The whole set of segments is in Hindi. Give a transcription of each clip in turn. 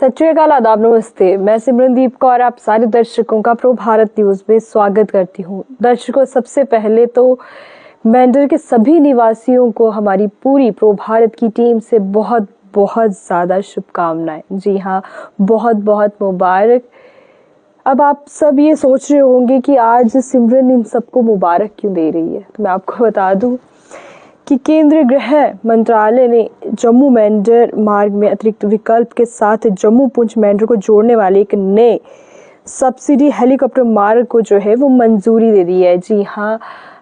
सत श्री अकाल, आदाब, नमस्ते। मैं सिमरनदीप कौर आप सारे दर्शकों का प्रो भारत न्यूज़ में स्वागत करती हूँ। दर्शकों, सबसे पहले तो मेंढर के सभी निवासियों को हमारी पूरी प्रो भारत की टीम से बहुत बहुत ज़्यादा शुभकामनाएं। जी हाँ, बहुत बहुत मुबारक। अब आप सब ये सोच रहे होंगे कि आज सिमरन इन सबको मुबारक क्यों दे रही है, तो मैं आपको बता दूं कि केंद्रीय गृह मंत्रालय ने जम्मू मेंढर मार्ग में अतिरिक्त विकल्प के साथ जम्मू पुंछ मेंढर को जोड़ने वाले एक नए सब्सिडी हेलीकॉप्टर मार्ग को जो है वो मंजूरी दे दी है। जी हाँ,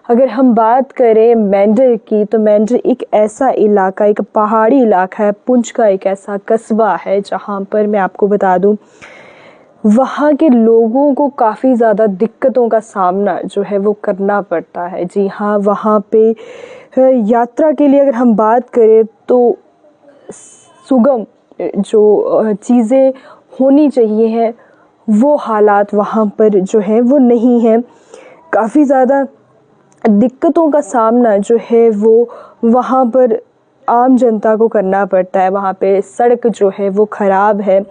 अगर हम बात करें मेंढर की, तो मेंढर एक ऐसा इलाका, एक पहाड़ी इलाका है, पुंछ का एक ऐसा कस्बा है जहाँ पर मैं आपको बता दूं वहाँ के लोगों को काफ़ी ज़्यादा दिक्कतों का सामना जो है वो करना पड़ता है। जी हाँ, वहाँ पे यात्रा के लिए अगर हम बात करें तो सुगम जो चीज़ें होनी चाहिए हैं वो हालात वहाँ पर जो है वो नहीं है। काफ़ी ज़्यादा दिक्कतों का सामना जो है वो वहाँ पर आम जनता को करना पड़ता है। वहाँ पे सड़क जो है वो ख़राब है,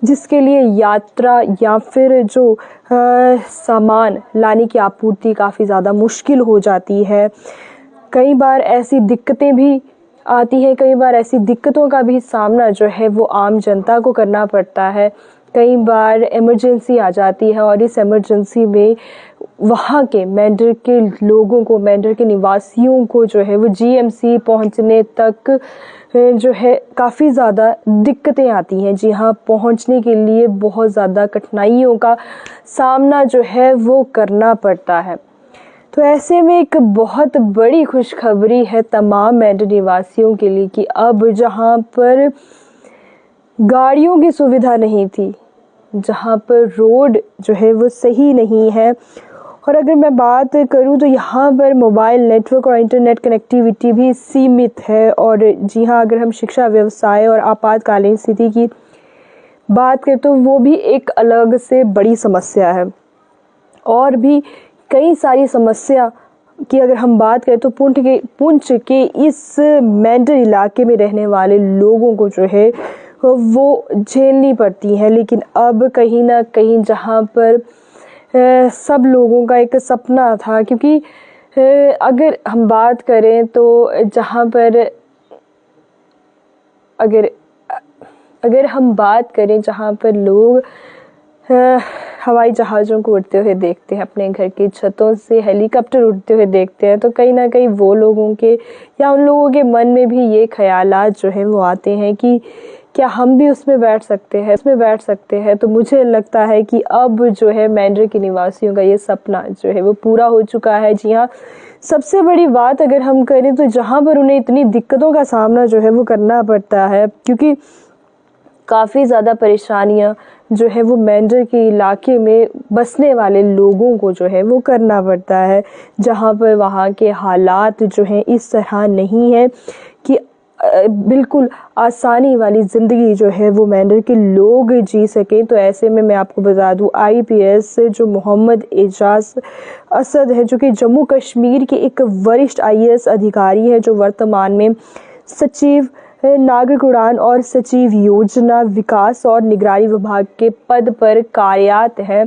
जिसके लिए यात्रा या फिर जो सामान लाने की आपूर्ति काफ़ी ज़्यादा मुश्किल हो जाती है। कई बार ऐसी दिक्कतें भी आती हैं, कई बार ऐसी दिक्कतों का भी सामना जो है वो आम जनता को करना पड़ता है। कई बार इमरजेंसी आ जाती है और इस इमरजेंसी में वहाँ के मेंढर के लोगों को, मेंढर के निवासियों को जो है वो जीएमसी पहुँचने तक जो है काफ़ी ज़्यादा दिक्कतें आती हैं। जी हाँ, पहुँचने के लिए बहुत ज़्यादा कठिनाइयों का सामना जो है वो करना पड़ता है। तो ऐसे में एक बहुत बड़ी खुशखबरी है तमाम मेंढर निवासियों के लिए कि अब जहाँ पर गाड़ियों की सुविधा नहीं थी, जहाँ पर रोड जो है वो सही नहीं है, और अगर मैं बात करूँ तो यहाँ पर मोबाइल नेटवर्क और इंटरनेट कनेक्टिविटी भी सीमित है। और जी हाँ, अगर हम शिक्षा, व्यवसाय और आपातकालीन स्थिति की बात करें तो वो भी एक अलग से बड़ी समस्या है। और भी कई सारी समस्या की अगर हम बात करें तो पुंछ के इस मेंढर इलाके में रहने वाले लोगों को जो है वो झेलनी पड़ती है। लेकिन अब कहीं ना कहीं जहाँ पर सब लोगों का एक सपना था, क्योंकि अगर हम बात करें तो जहाँ पर अगर हम बात करें जहाँ पर लोग हवाई जहाज़ों को उड़ते हुए देखते हैं, अपने घर की छतों से हेलीकॉप्टर उड़ते हुए देखते हैं, तो कहीं ना कहीं वो लोगों के या उन लोगों के मन में भी ये ख्यालात जो हैं वो आते हैं कि क्या हम भी उसमें बैठ सकते हैं। तो मुझे लगता है कि अब जो है मेंढर के निवासियों का ये सपना जो है वो पूरा हो चुका है। जी हाँ, सबसे बड़ी बात अगर हम करें तो जहाँ पर उन्हें इतनी दिक्कतों का सामना जो है वो करना पड़ता है, क्योंकि काफ़ी ज़्यादा परेशानियाँ जो है वो मेंढर के इलाके में बसने वाले लोगों को जो है वो करना पड़ता है, जहाँ पर वहाँ के हालात जो हैं इस तरह नहीं है कि बिल्कुल आसानी वाली ज़िंदगी जो है वो मेंढर के लोग जी सकें। तो ऐसे में मैं आपको बता दूँ, आईपीएस जो मोहम्मद एजाज असद है, जो कि जम्मू कश्मीर के एक वरिष्ठ आईएएस अधिकारी है, जो वर्तमान में सचिव नागरिक उड़ान और सचिव योजना विकास और निगरानी विभाग के पद पर कार्यरत है।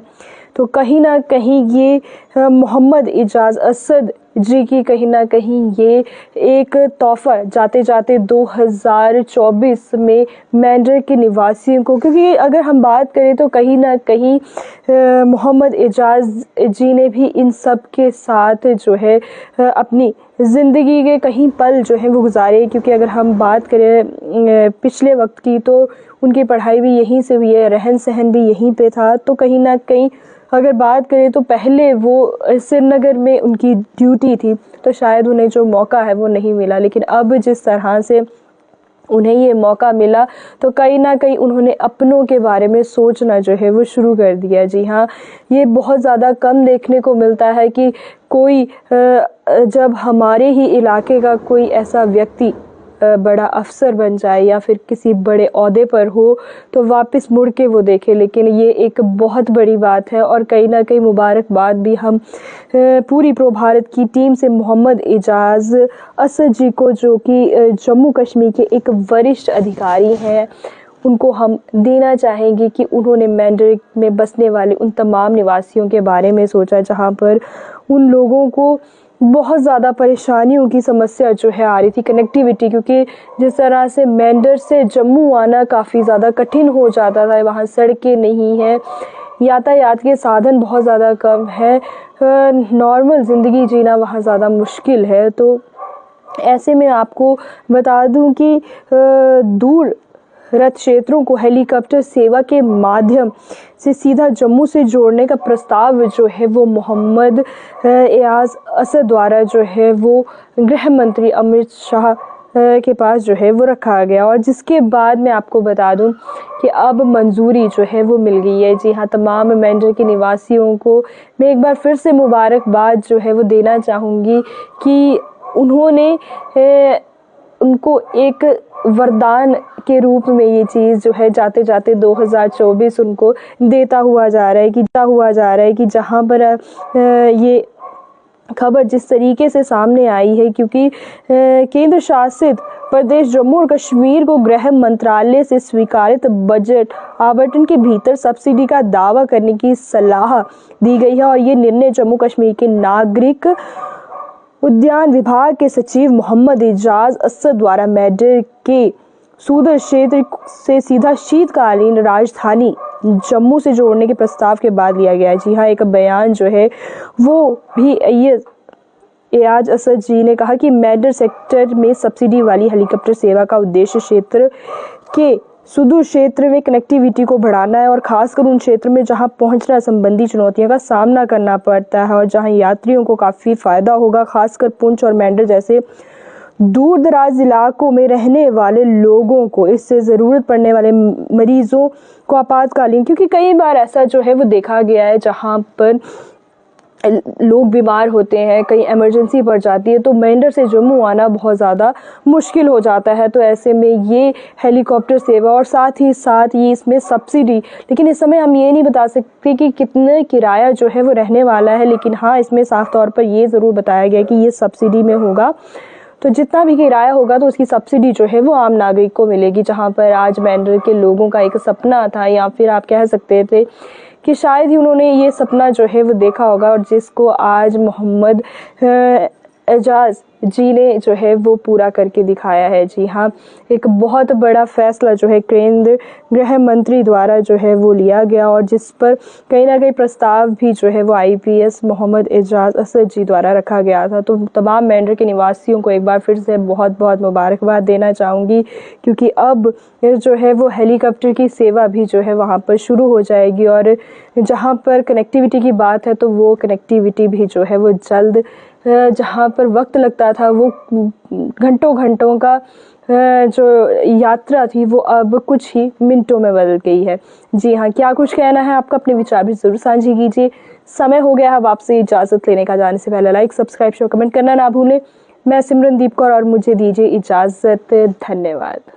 तो कहीं ना कहीं ये मोहम्मद एजाज असद जी की कहीं ना कहीं ये एक तोहफा जाते जाते 2024 में मेंढर के निवासियों को, क्योंकि अगर हम बात करें तो कहीं ना कहीं मोहम्मद एजाज जी ने भी इन सब के साथ जो है अपनी ज़िंदगी के कहीं पल जो है वो गुजारे। क्योंकि अगर हम बात करें पिछले वक्त की तो उनकी पढ़ाई भी यहीं से हुई है, रहन सहन भी यहीं पे था। तो कहीं ना कहीं अगर बात करें तो पहले वो श्रीनगर में उनकी ड्यूटी थी, तो शायद उन्हें जो मौका है वो नहीं मिला। लेकिन अब जिस तरह से उन्हें ये मौका मिला तो कहीं ना कहीं उन्होंने अपनों के बारे में सोचना जो है वो शुरू कर दिया। जी हाँ, ये बहुत ज़्यादा कम देखने को मिलता है कि कोई जब हमारे ही इलाके का कोई ऐसा व्यक्ति बड़ा अफसर बन जाए या फिर किसी बड़े ओहदे पर हो तो वापस मुड़ के वो देखे। लेकिन ये एक बहुत बड़ी बात है और कहीं ना कहीं मुबारकबाद भी हम पूरी प्रो भारत की टीम से मोहम्मद एजाज असद जी को, जो कि जम्मू कश्मीर के एक वरिष्ठ अधिकारी हैं, उनको हम देना चाहेंगे कि उन्होंने मेंढर में बसने वाले उन तमाम निवासियों के बारे में सोचा जहाँ पर उन लोगों को बहुत ज़्यादा परेशानियों की समस्या जो है आ रही थी, कनेक्टिविटी, क्योंकि जिस तरह से मेंढर से जम्मू आना काफ़ी ज़्यादा कठिन हो जाता था। वहाँ सड़कें नहीं हैं, यातायात के साधन बहुत ज़्यादा कम है, नॉर्मल ज़िंदगी जीना वहाँ ज़्यादा मुश्किल है। तो ऐसे में आपको बता दूं कि दूर रथ क्षेत्रों को हेलीकॉप्टर सेवा के माध्यम से सीधा जम्मू से जोड़ने का प्रस्ताव जो है वो मोहम्मद एजाज असद द्वारा जो है वो गृह मंत्री अमित शाह के पास जो है वो रखा गया, और जिसके बाद मैं आपको बता दूं कि अब मंजूरी जो है वो मिल गई है। जी हाँ, तमाम मेंढर के निवासियों को मैं एक बार फिर से मुबारकबाद जो है वो देना चाहूँगी कि उन्होंने उनको एक वरदान के रूप में ये चीज़ जो है जाते जाते 2024 उनको देता हुआ जा रहा है कि जहाँ पर ये खबर जिस तरीके से सामने आई है, क्योंकि केंद्र शासित प्रदेश जम्मू और कश्मीर को गृह मंत्रालय से स्वीकृत बजट आवंटन के भीतर सब्सिडी का दावा करने की सलाह दी गई है, और ये निर्णय जम्मू कश्मीर के नागरिक उद्यान विभाग के सचिव मोहम्मद एजाज असद द्वारा मेंढर के सूदर क्षेत्र से सीधा शीतकालीन राजधानी जम्मू से जोड़ने के प्रस्ताव के बाद लिया गया है। जी हाँ, एक बयान जो है वो भी एजाज असद जी ने कहा कि मेंढर सेक्टर में सब्सिडी वाली हेलीकॉप्टर सेवा का उद्देश्य क्षेत्र के सुदूर क्षेत्र में कनेक्टिविटी को बढ़ाना है, और खासकर उन क्षेत्र में जहां पहुंचना संबंधी चुनौतियों का सामना करना पड़ता है और जहां यात्रियों को काफ़ी फ़ायदा होगा। खासकर पुंछ और मेंढर जैसे दूर दराज इलाकों में रहने वाले लोगों को, इससे ज़रूरत पड़ने वाले मरीज़ों को आपातकालीन, क्योंकि कई बार ऐसा जो है वो देखा गया है जहां पर लोग बीमार होते हैं, कहीं इमरजेंसी पड़ जाती है, तो मेंढर से जम्मू आना बहुत ज़्यादा मुश्किल हो जाता है। तो ऐसे में ये हेलीकॉप्टर सेवा और साथ ही साथ ये इसमें सब्सिडी, लेकिन इस समय हम ये नहीं बता सकते कि कितना किराया जो है वो रहने वाला है, लेकिन हाँ, इसमें साफ तौर पर ये ज़रूर बताया गया कि ये सब्सिडी में होगा। तो जितना भी किराया होगा तो उसकी सब्सिडी जो है वो आम नागरिक को मिलेगी, जहाँ पर आज मेंढर के लोगों का एक सपना था, या फिर आप कह सकते थे कि शायद ही उन्होंने ये सपना जो है वो देखा होगा, और जिसको आज मोहम्मद एजाज जी ने जो है वो पूरा करके दिखाया है। जी हाँ, एक बहुत बड़ा फैसला जो है केंद्र गृह मंत्री द्वारा जो है वो लिया गया, और जिस पर कहीं ना कहीं प्रस्ताव भी जो है वो आईपीएस मोहम्मद एजाज असद जी द्वारा रखा गया था। तो तमाम मेंढर के निवासियों को एक बार फिर से बहुत बहुत मुबारकबाद देना चाहूँगी, क्योंकि अब जो है वो हेलीकॉप्टर की सेवा भी जो है वहाँ पर शुरू हो जाएगी, और जहाँ पर कनेक्टिविटी की बात है तो वो कनेक्टिविटी भी जो है वो जल्द, जहाँ पर वक्त लगता था वो घंटों घंटों का जो यात्रा थी वो अब कुछ ही मिनटों में बदल गई है। जी हाँ, क्या कुछ कहना है आपका, अपने विचार भी ज़रूर साझा कीजिए। समय हो गया है अब आपसे इजाज़त लेने का। जाने से पहले लाइक, सब्सक्राइब, शेयर, कमेंट करना ना भूलें। मैं सिमरनदीप कौर, और मुझे दीजिए इजाज़त। धन्यवाद।